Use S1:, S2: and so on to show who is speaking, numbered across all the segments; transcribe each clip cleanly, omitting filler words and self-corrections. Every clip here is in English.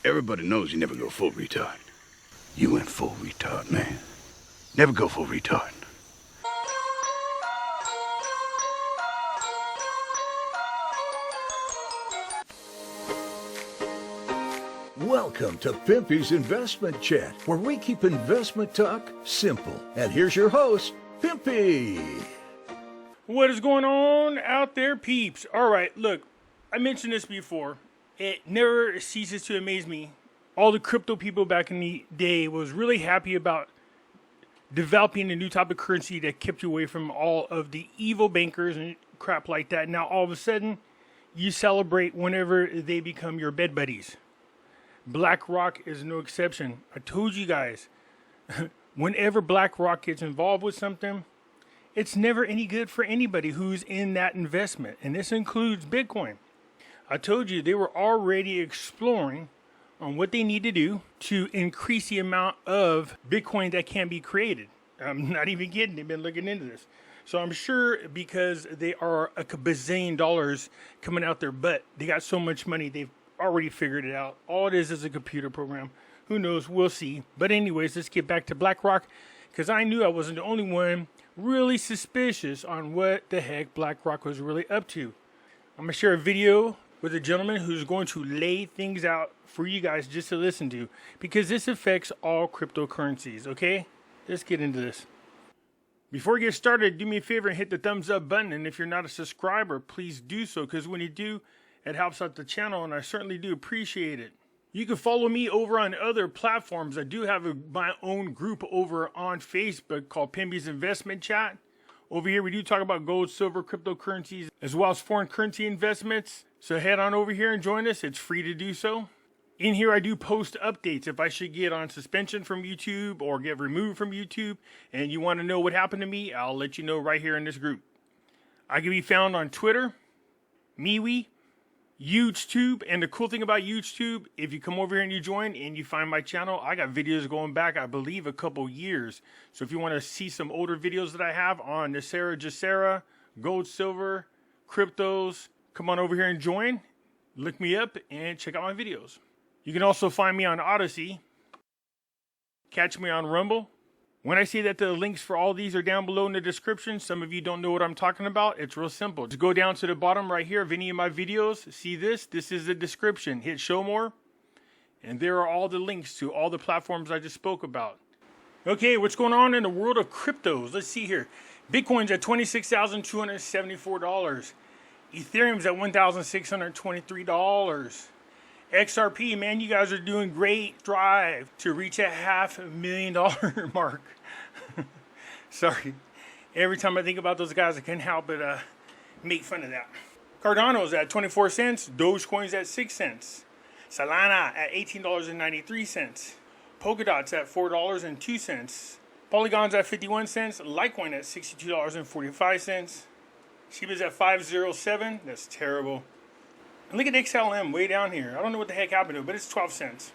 S1: Everybody knows you never go full retard. You went full retard, man. Never go full retard.
S2: Welcome to Pimpy's Investment Chat, where we keep investment talk simple. And here's your host, Pimpy.
S3: What is going on out there, peeps? All right, look, I mentioned this before. It never ceases to amaze me. All the crypto people back in the day was really happy about developing a new type of currency that kept you away from all of the evil bankers and crap like that. Now, all of a sudden, you celebrate whenever they become your bed buddies. Blackrock is no exception. I told you guys, whenever Blackrock gets involved with something, it's never any good for anybody who's in that investment. And this includes Bitcoin. I told you they were already exploring on what they need to do to increase the amount of Bitcoin that can be created. I'm not even kidding. They've been looking into this. So I'm sure because they are a bazillion dollars coming out their butt, they got so much money, they've already figured it out. All it is a computer program. Who knows? We'll see. But anyways, let's get back to BlackRock, because I knew I wasn't the only one really suspicious on what the heck BlackRock was really up to. I'm going to share a video with a gentleman who's going to lay things out for you guys just to listen to, because this affects all cryptocurrencies, okay? Let's get into this. Before we get started, do me a favor and hit the thumbs up button, and if you're not a subscriber, please do so, because when you do, it helps out the channel, and I certainly do appreciate it. You can follow me over on other platforms. I do have my own group over on Facebook called Pimpy's Investment Chat. Over here, we do talk about gold, silver, cryptocurrencies, as well as foreign currency investments. So head on over here and join us. It's free to do so. In here, I do post updates. If I should get on suspension from YouTube or get removed from YouTube and you want to know what happened to me, I'll let you know right here in this group. I can be found on Twitter, MeWe, YouTube, and the cool thing about YouTube, if you come over here and you join and you find my channel, I got videos going back, I believe, a couple years. So if you want to see some older videos that I have on Nasera, Jacera, gold, silver, cryptos, come on over here and join. Look me up and check out my videos. You can also find me on Odyssey. Catch me on Rumble. When I say that the links for all these are down below in the description, some of you don't know what I'm talking about. It's real simple. Just go down to the bottom right here of any of my videos. See this? This is the description. Hit show more. And there are all the links to all the platforms I just spoke about. Okay, what's going on in the world of cryptos? Let's see here. Bitcoin's at $26,274. Ethereum's at $1,623. XRP, man, you guys are doing great. Strive to reach a $500,000 mark. Sorry. Every time I think about those guys, I can't help but make fun of that. Cardano's at 24 cents. Dogecoin's at 6 cents. Solana at $18.93. Polkadot's at $4.02. Polygon's at 51 cents. Litecoin at $62.45. Shiba's at 507. That's terrible. And look at XLM way down here. I don't know what the heck happened to it, but it's 12 cents.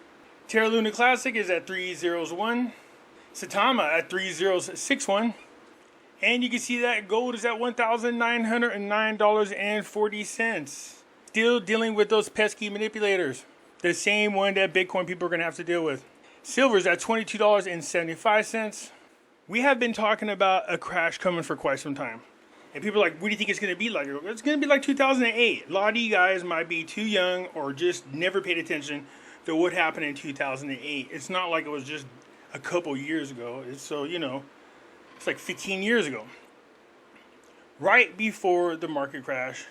S3: Terra Luna Classic is at 301. Saitama at 3061. And you can see that gold is at $1,909.40. Still dealing with those pesky manipulators. The same one that Bitcoin people are going to have to deal with. Silver's at $22.75. We have been talking about a crash coming for quite some time. And people are like, what do you think it's going to be like? It's going to be like 2008. A lot of you guys might be too young or just never paid attention to what happened in 2008. It's not like it was just a couple years ago. It's it's like 15 years ago. Right before the market crash,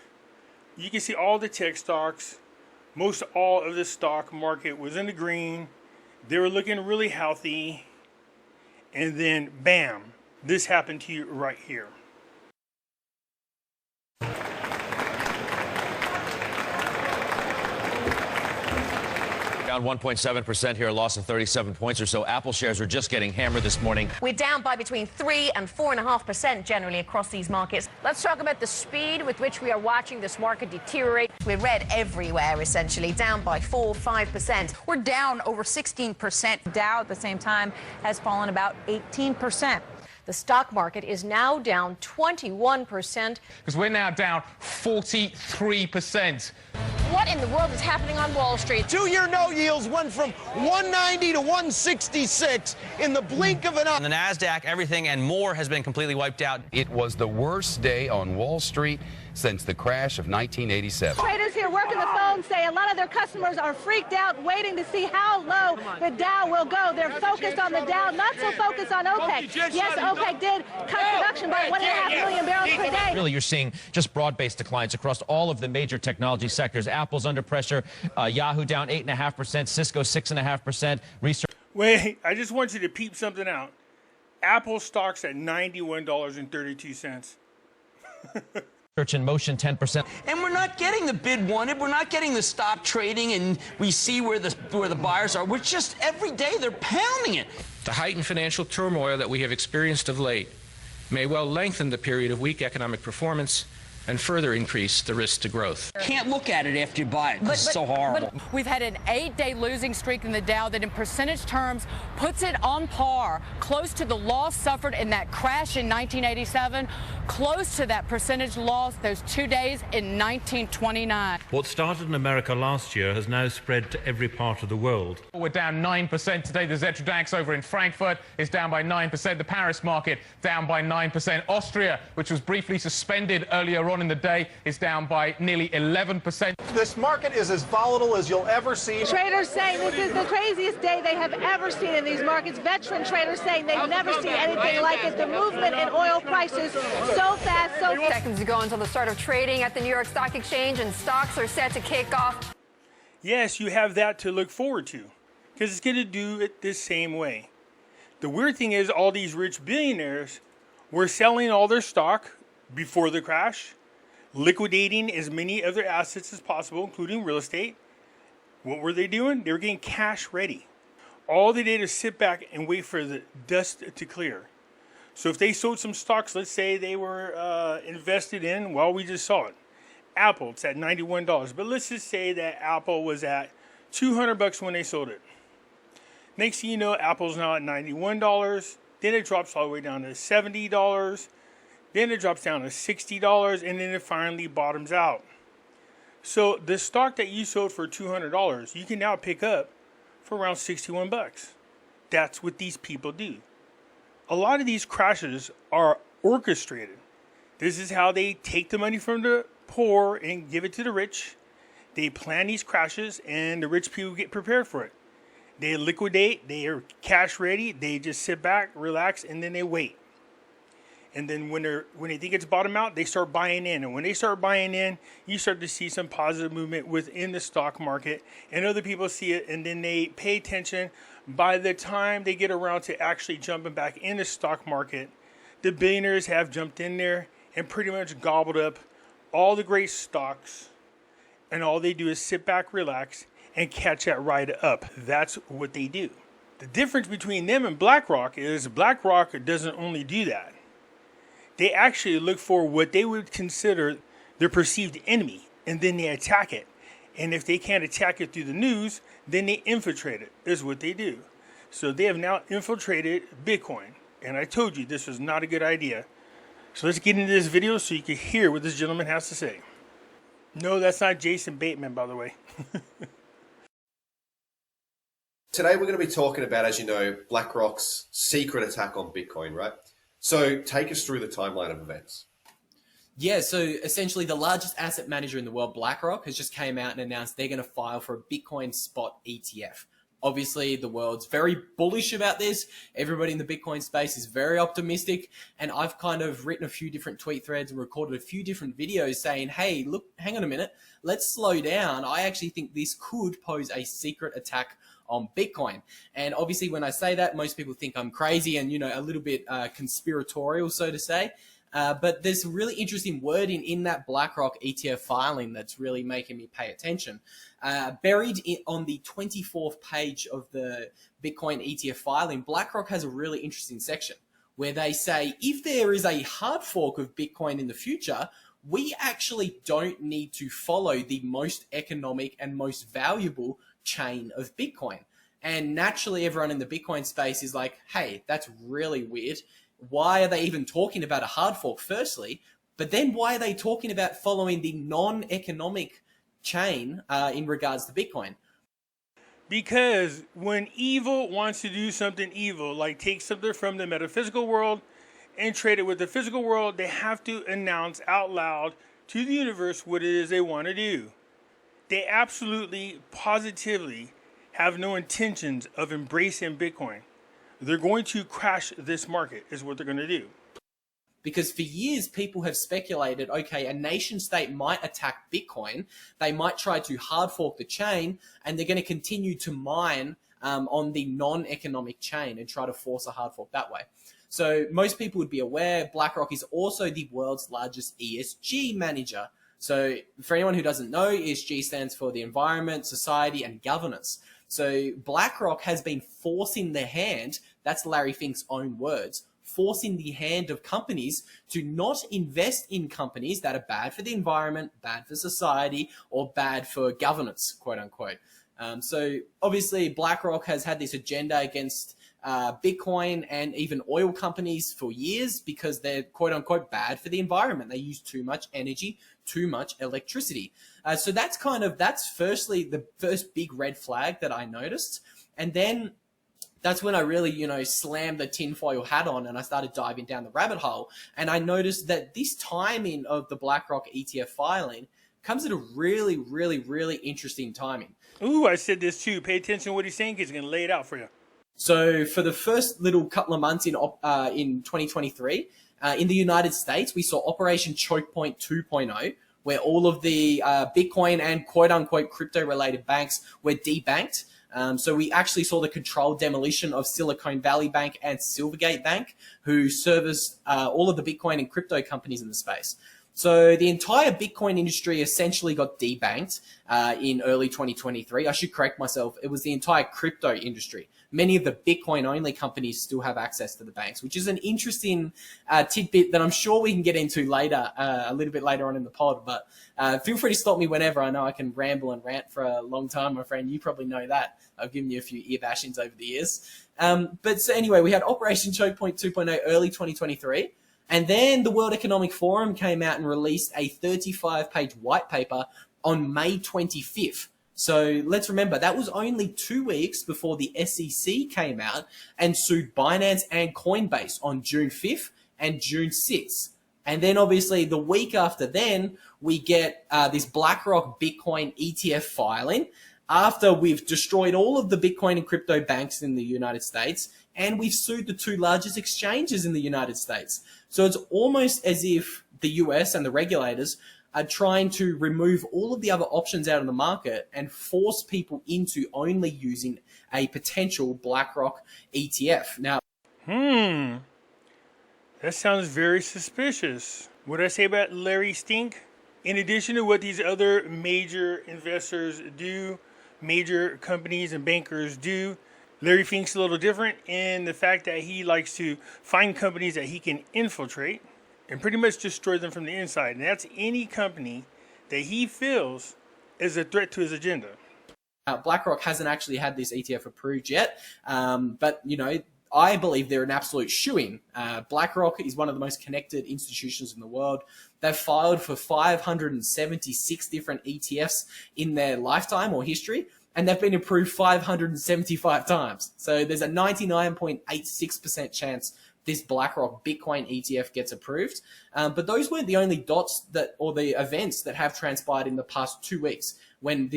S3: you can see all the tech stocks, most all of the stock market was in the green. They were looking really healthy. And then, bam, this happened to you right here.
S4: Down 1.7% here, a loss of 37 points or so. Apple shares are just getting hammered this morning.
S5: We're down by between 3 and 4.5% generally across these markets.
S6: Let's talk about the speed with which we are watching this market deteriorate.
S5: We're red everywhere, essentially, down by 4-5%.
S7: We're down over 16%. Dow at the same time has fallen about 18%.
S6: The stock market is now down 21%.
S8: Because we're now down 43%.
S6: what in the world is happening on Wall Street?
S8: Two-year note yields went from 190 to 166 in the blink of an eye.
S9: On the NASDAQ, everything and more has been completely wiped out.
S10: It was the worst day on Wall Street since the crash of 1987.
S11: Traders here working the phone say a lot of their customers are freaked out, waiting to see how low the Dow will go. They're focused on the Dow, not so focused on OPEC. Yes, OPEC did cut production by 1.5 million barrels per day.
S4: Really, you're seeing just broad-based declines across all of the major technology sectors. Apple's under pressure. Yahoo down 8.5%. Cisco 6.5%. Research.
S3: Wait, I just want you to peep something out. Apple stock's at $91.32.
S4: Search in motion 10%.
S8: And we're not getting the bid wanted. We're not getting the stop trading, and we see where the buyers are. We're just every day they're pounding it.
S12: The heightened financial turmoil that we have experienced of late may well lengthen the period of weak economic performance and further increase the risk to growth.
S8: Can't look at it after you buy it. It's so horrible.
S7: But we've had an 8-day losing streak in the Dow that in percentage terms puts it on par, close to the loss suffered in that crash in 1987, close to that percentage loss those 2 days in 1929.
S13: What started in America last year has now spread to every part of the world.
S14: We're down 9% today. The Xetra DAX over in Frankfurt is down by 9%. The Paris market down by 9%. Austria, which was briefly suspended earlier on in the day, is down by nearly 11%.
S15: This market is as volatile as you'll ever see.
S11: Traders saying this is the craziest day they have ever seen in these markets. Veteran traders saying they've never seen anything like it. The movement in oil prices so fast, so fast.
S5: Seconds to go until the start of trading at the New York Stock Exchange, and stocks are set to kick off.
S3: Yes, you have that to look forward to, because it's going to do it the same way. The weird thing is all these rich billionaires were selling all their stock before the crash, liquidating as many of their assets as possible, including real estate. What were they doing? They were getting cash ready. All they did is sit back and wait for the dust to clear. So if they sold some stocks, let's say they were invested in, well, we just saw it. Apple, it's at $91. But let's just say that Apple was at $200 when they sold it. Next thing you know, Apple's now at $91. Then it drops all the way down to $70. Then it drops down to $60, and then it finally bottoms out. So the stock that you sold for $200, you can now pick up for around $61. That's what these people do. A lot of these crashes are orchestrated. This is how they take the money from the poor and give it to the rich. They plan these crashes, and the rich people get prepared for it. They liquidate, they are cash ready, they just sit back, relax, and then they wait. And then when they think it's bottom out, they start buying in. And when they start buying in, you start to see some positive movement within the stock market. And other people see it, and then they pay attention. By the time they get around to actually jumping back in the stock market, the billionaires have jumped in there and pretty much gobbled up all the great stocks. And all they do is sit back, relax, and catch that ride up. That's what they do. The difference between them and Blackrock is Blackrock doesn't only do that. They actually look for what they would consider their perceived enemy, and then they attack it. And if they can't attack it through the news, then they infiltrate it, is what they do. So they have now infiltrated Bitcoin. And I told you this was not a good idea. So let's get into this video so you can hear what this gentleman has to say. No, that's not Jason Bateman, by the way.
S16: Today we're going to be talking about, as you know, BlackRock's secret attack on Bitcoin, right? So take us through the timeline of events.
S17: Yeah, so essentially the largest asset manager in the world, BlackRock, has just came out and announced they're going to file for a Bitcoin spot ETF. Obviously, the world's very bullish about this. Everybody in the Bitcoin space is very optimistic. And I've kind of written a few different tweet threads and recorded a few different videos saying, hey, look, hang on a minute. Let's slow down. I actually think this could pose a secret attack on Bitcoin. And obviously, when I say that, most people think I'm crazy and, you know, a little bit conspiratorial, so to say. But there's really interesting wording in that BlackRock ETF filing that's really making me pay attention. Buried on the 24th page of the Bitcoin ETF filing, BlackRock has a really interesting section where they say, if there is a hard fork of Bitcoin in the future, we actually don't need to follow the most economic and most valuable chain of Bitcoin. And naturally, everyone in the Bitcoin space is like, hey, that's really weird. Why are they even talking about a hard fork, firstly? But then why are they talking about following the non-economic chain in regards to Bitcoin.
S3: Because when evil wants to do something evil, like take something from the metaphysical world and trade it with the physical world, they have to announce out loud to the universe what it is they want to do. They absolutely, positively have no intentions of embracing Bitcoin. They're going to crash this market, is what they're going to do.
S17: Because for years, people have speculated, okay, a nation state might attack Bitcoin. They might try to hard fork the chain, and they're going to continue to mine on the non-economic chain and try to force a hard fork that way. So most people would be aware, BlackRock is also the world's largest ESG manager. So for anyone who doesn't know, ESG stands for the environment, society, and governance. So BlackRock has been forcing the hand, that's Larry Fink's own words, forcing the hand of companies to not invest in companies that are bad for the environment, bad for society, or bad for governance, quote unquote. So obviously BlackRock has had this agenda against Bitcoin and even oil companies for years because they're quote unquote bad for the environment. They use too much energy, too much electricity. So that's firstly the first big red flag that I noticed. And then that's when I really, slammed the tinfoil hat on and I started diving down the rabbit hole. And I noticed that this timing of the BlackRock ETF filing comes at a really, really, really interesting timing.
S3: Ooh, I said this too. Pay attention to what he's saying. He's going to lay it out for you.
S17: So for the first little couple of months in 2023, in the United States, we saw Operation Choke Point 2.0, where all of the Bitcoin and quote-unquote crypto-related banks were debanked. So we actually saw the controlled demolition of Silicon Valley Bank and Silvergate Bank, who serviced all of the Bitcoin and crypto companies in the space. So the entire Bitcoin industry essentially got debanked in early 2023. I should correct myself. It was the entire crypto industry. Many of the Bitcoin-only companies still have access to the banks, which is an interesting tidbit that I'm sure we can get into later, a little bit later on in the pod. But feel free to stop me whenever. I know I can ramble and rant for a long time, my friend. You probably know that. I've given you a few ear bashings over the years. But so anyway, we had Operation Choke Point 2.0 early 2023. And then the World Economic Forum came out and released a 35-page white paper on May 25th. So let's remember, that was only 2 weeks before the SEC came out and sued Binance and Coinbase on June 5th and June 6th. And then obviously the week after then, we get this BlackRock Bitcoin ETF filing after we've destroyed all of the Bitcoin and crypto banks in the United States, and we've sued the two largest exchanges in the United States. So it's almost as if the US and the regulators are trying to remove all of the other options out of the market and force people into only using a potential BlackRock ETF. Now,
S3: that sounds very suspicious. What did I say about Larry Stink? In addition to what these other major investors do, major companies and bankers do, Larry Fink's a little different in the fact that he likes to find companies that he can infiltrate and pretty much destroy them from the inside. And that's any company that he feels is a threat to his agenda.
S17: BlackRock hasn't actually had this ETF approved yet, but, I believe they're an absolute shoo-in. BlackRock is one of the most connected institutions in the world. They've filed for 576 different ETFs in their lifetime or history, and they've been approved 575 times. So there's a 99.86% chance this BlackRock Bitcoin ETF gets approved. But those weren't the only the events that have transpired in the past 2 weeks, when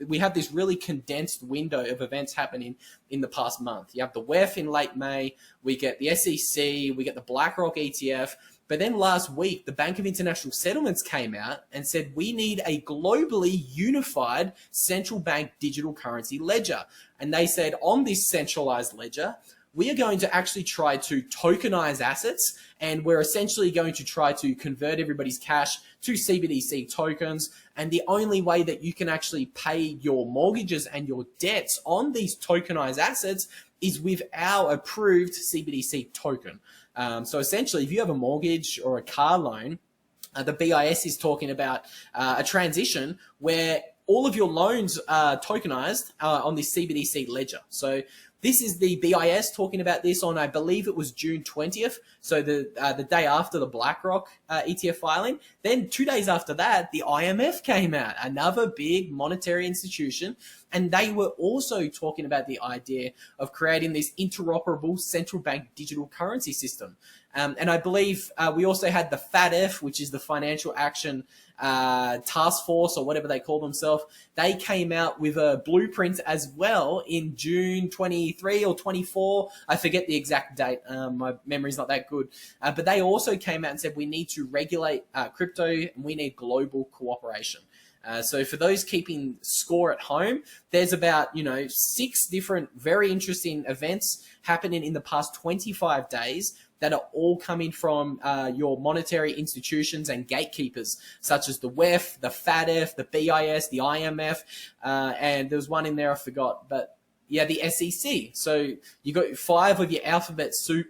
S17: we have this really condensed window of events happening in the past month. You have the WEF in late May, we get the SEC, we get the BlackRock ETF, but then last week, the Bank of International Settlements came out and said, we need a globally unified central bank digital currency ledger. And they said, on this centralized ledger, we are going to actually try to tokenize assets, and we're essentially going to try to convert everybody's cash to CBDC tokens. And the only way that you can actually pay your mortgages and your debts on these tokenized assets is with our approved CBDC token. So essentially, if you have a mortgage or a car loan, the BIS is talking about a transition where all of your loans are tokenized on this CBDC ledger. So This is the BIS talking about this on, I believe it was June 20th, so the day after the Blackrock ETF filing. Then 2 days after that, the IMF came out, another big monetary institution, and they were also talking about the idea of creating this interoperable central bank digital currency system. And I believe we also had the FATF, which is the Financial Action Task Force, or whatever they call themselves. They came out with a blueprint as well in June 23 or 24. I forget the exact date. My memory's not that good. But they also came out and said we need to regulate crypto and we need global cooperation. So for those keeping score at home, there's about, 6 different very interesting events happening in the past 25 days that are all coming from your monetary institutions and gatekeepers, such as the WEF, the FATF, the BIS, the IMF, and there was one in there I forgot, but yeah, the SEC. So you got 5 of your alphabet soup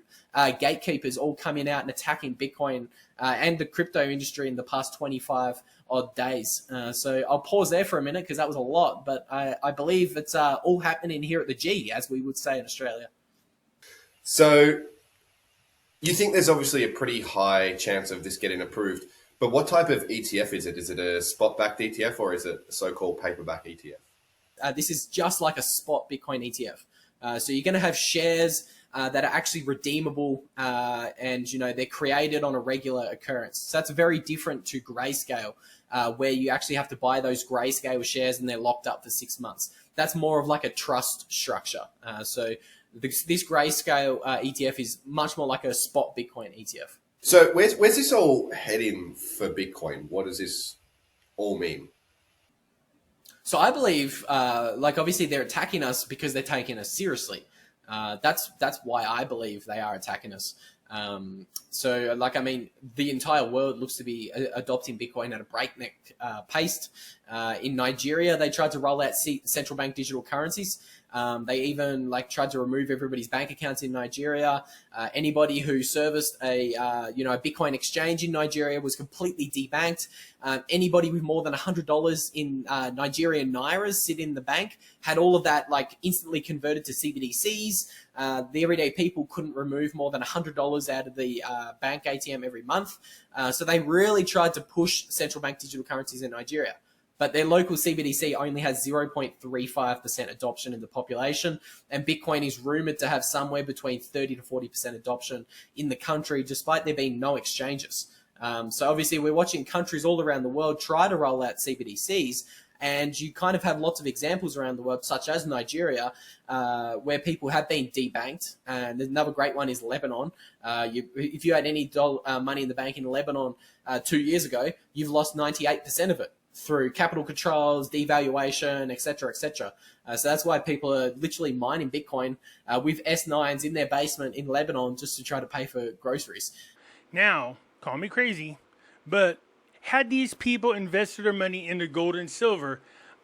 S17: gatekeepers all coming out and attacking Bitcoin and the crypto industry in the past 25 odd days. So I'll pause there for a minute because that was a lot, but I believe it's all happening here at the G, as we would say in Australia.
S16: So you think there's obviously a pretty high chance of this getting approved, but what type of ETF is it? Is it a spot-backed ETF or is it a so-called paperback ETF?
S17: This is just like a spot Bitcoin ETF. So you're going to have shares that are actually redeemable and, they're created on a regular occurrence. So that's very different to Grayscale, where you actually have to buy those Grayscale shares and they're locked up for 6 months. That's more of like a trust structure. So this Grayscale ETF is much more like a spot Bitcoin ETF.
S16: So where's this all heading for Bitcoin? What does this all mean?
S17: So I believe, obviously they're attacking us because they're taking us seriously. That's why I believe they are attacking us. The entire world looks to be adopting Bitcoin at a breakneck pace. In Nigeria, they tried to roll out central bank digital currencies. They even tried to remove everybody's bank accounts in Nigeria. Anybody who serviced a Bitcoin exchange in Nigeria was completely debanked. Anybody with more than $100 in Nigerian nairas sit in the bank had all of that instantly converted to CBDCs. The everyday people couldn't remove more than $100 out of the bank ATM every month. So they really tried to push central bank digital currencies in Nigeria. But their local CBDC only has 0.35% adoption in the population, and Bitcoin is rumored to have somewhere between 30 to 40% adoption in the country, despite there being no exchanges. So obviously we're watching countries all around the world try to roll out CBDCs, and you kind of have lots of examples around the world, such as Nigeria, where people have been debanked. And another great one is Lebanon. If you had any money in the bank in Lebanon 2 years ago, you've lost 98% of it through capital controls, devaluation, etc., etc. So that's why people are literally mining Bitcoin with S9s in their basement in Lebanon just to try to pay for groceries.
S3: Now, call me crazy, but had these people invested their money into gold and silver,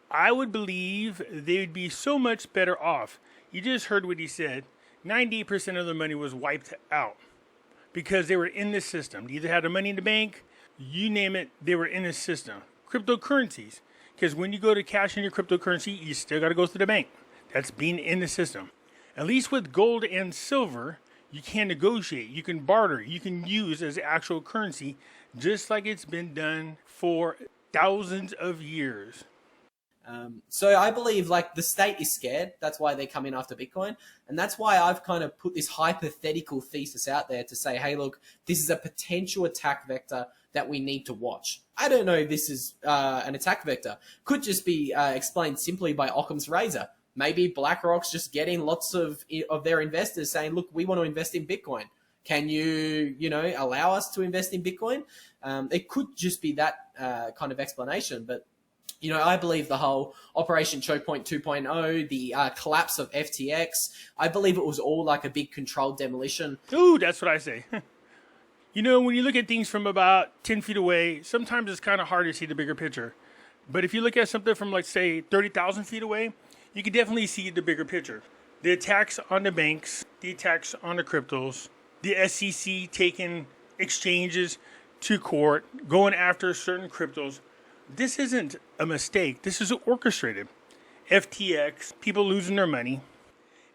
S3: I would believe they would be so much better off. You just heard what he said. 98% of the money was wiped out because they were in the system. They either had the money in the bank, you name it, they were in the system. Cryptocurrencies, because when you go to cash in your cryptocurrency, you still got to go through the bank. That's being in the system. At least with gold and silver, you can negotiate, you can barter, you can use as actual currency, just like it's been done for thousands of years.
S17: So I believe the state is scared. That's why they're coming after Bitcoin. And that's why I've kind of put this hypothetical thesis out there to say, hey, look, this is a potential attack vector that we need to watch. I don't know if this is an attack vector. Could just be explained simply by Occam's razor. Maybe BlackRock's just getting lots of their investors saying, look, we want to invest in Bitcoin. Can you, allow us to invest in Bitcoin? It could just be that kind of explanation. But, I believe the whole Operation Choke Point 2.0, the collapse of FTX, I believe it was all a big controlled demolition.
S3: Ooh, that's what I say. When you look at things from about 10 feet away, sometimes it's kind of hard to see the bigger picture. But if you look at something from, say, 30,000 feet away, you can definitely see the bigger picture. The attacks on the banks, the attacks on the cryptos, the SEC taking exchanges to court, going after certain cryptos. This isn't a mistake. This is orchestrated. FTX, people losing their money.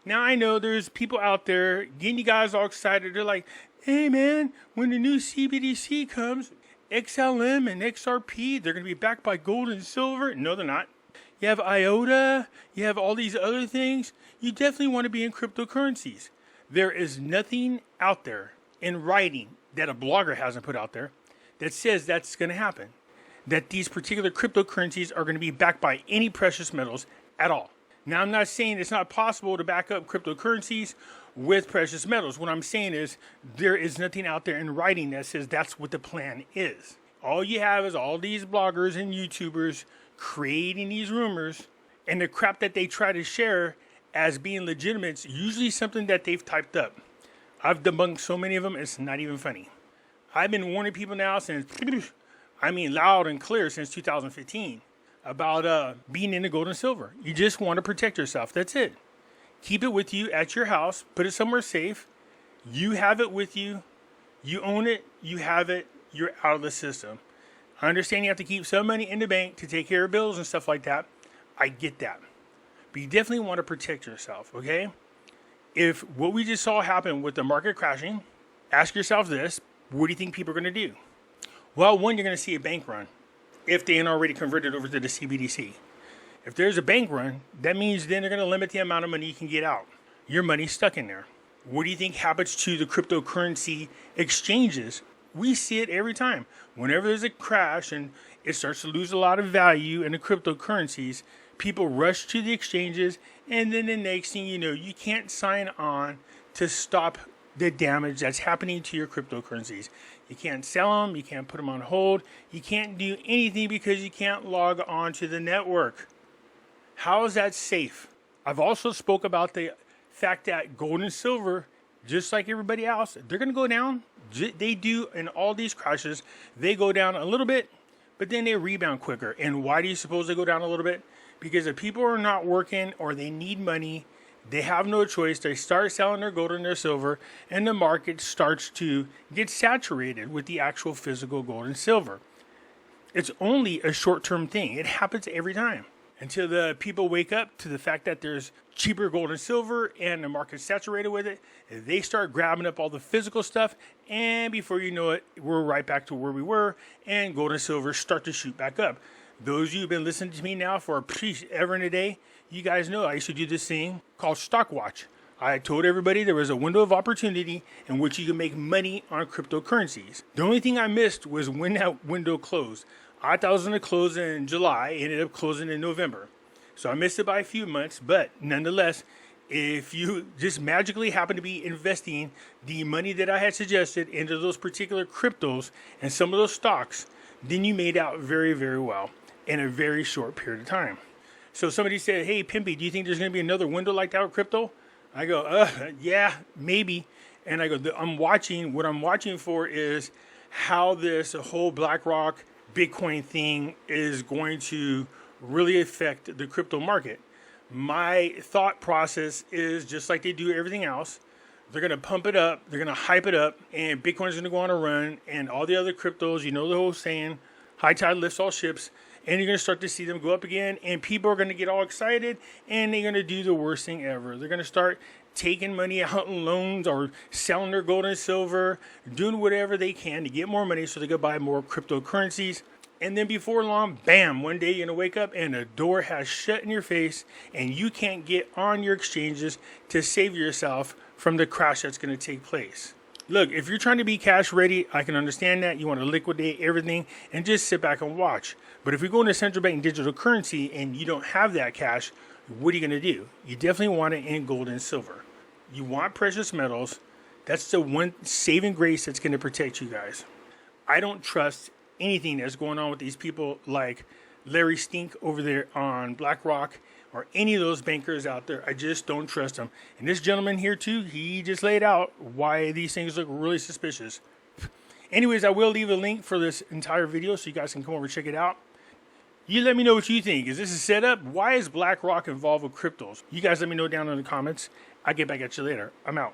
S3: Now, I know there's people out there getting you guys all excited. They're like, hey, man, when the new CBDC comes, XLM and XRP, they're going to be backed by gold and silver. No, they're not. You have IOTA. You have all these other things. You definitely want to be in cryptocurrencies. There is nothing out there in writing that a blogger hasn't put out there that says that's going to happen, that these particular cryptocurrencies are going to be backed by any precious metals at all. Now, I'm not saying it's not possible to back up cryptocurrencies with precious metals. What I'm saying is there is nothing out there in writing that says that's what the plan is. All you have is all these bloggers and YouTubers creating these rumors, and the crap that they try to share as being legitimate is usually something that they've typed up. I've debunked so many of them, it's not even funny. I've been warning people now since, loud and clear since 2015 about being into gold and silver. You just want to protect yourself. That's it. Keep it with you at your house. Put it somewhere safe. You have it with you. You own it. You have it. You're out of the system. I understand you have to keep some money in the bank to take care of bills and stuff like that. I get that. But you definitely want to protect yourself, okay? If what we just saw happen with the market crashing, ask yourself this. What do you think people are going to do? Well, one, you're going to see a bank run if they ain't already converted over to the CBDC. If there's a bank run, that means then they're going to limit the amount of money you can get out. Your money's stuck in there. What do you think happens to the cryptocurrency exchanges? We see it every time. Whenever there's a crash and it starts to lose a lot of value in the cryptocurrencies, people rush to the exchanges, and then the next thing you know, you can't sign on to stop the damage that's happening to your cryptocurrencies. You can't sell them, you can't put them on hold, you can't do anything because you can't log on to the network. How is that safe? I've also spoke about the fact that gold and silver, just like everybody else, they're going to go down. They do in all these crashes. They go down a little bit, but then they rebound quicker. And why do you suppose they go down a little bit? Because if people are not working or they need money, they have no choice. They start selling their gold and their silver, and the market starts to get saturated with the actual physical gold and silver. It's only a short-term thing. It happens every time until the people wake up to the fact that there's cheaper gold and silver and the market's saturated with it. They start grabbing up all the physical stuff, and before you know it, we're right back to where we were, and gold and silver start to shoot back up. Those of you who've been listening to me now for ever and a day, you guys know I used to do this thing called Stock Watch. I told everybody there was a window of opportunity in which you can make money on cryptocurrencies. The only thing I missed was when that window closed. I thought it was going to close in July. It ended up closing in November. So I missed it by a few months, but nonetheless, if you just magically happen to be investing the money that I had suggested into those particular cryptos and some of those stocks, then you made out very, very well in a very short period of time. So somebody said, hey, Pimpy, do you think there's going to be another window like that with crypto? I go, yeah, maybe. And I go, what I'm watching for is how this whole Blackrock Bitcoin thing is going to really affect the crypto market. My thought process is just like they do everything else. They're going to pump it up. They're going to hype it up. And Bitcoin's going to go on a run. And all the other cryptos, you know the whole saying, high tide lifts all ships. And you're going to start to see them go up again. And people are going to get all excited. And they're going to do the worst thing ever. They're going to start taking money out in loans or selling their gold and silver, doing whatever they can to get more money so they can buy more cryptocurrencies. And then before long, bam, one day you're going to wake up and the door has shut in your face and you can't get on your exchanges to save yourself from the crash that's going to take place. Look, if you're trying to be cash ready, I can understand that. You want to liquidate everything and just sit back and watch. But if you're going to central bank digital currency and you don't have that cash, what are you going to do? You definitely want it in gold and silver. You want precious metals. That's the one saving grace that's going to protect you guys. I don't trust anything that's going on with these people like Larry Stink over there on Blackrock or any of those bankers out there. I just don't trust them. And this gentleman here too, he just laid out why these things look really suspicious. Anyways, I will leave a link for this entire video so you guys can come over and check it out. You let me know what you think. Is this a setup? Why is Blackrock involved with cryptos? You guys let me know down in the comments. I'll get back at you later. I'm out.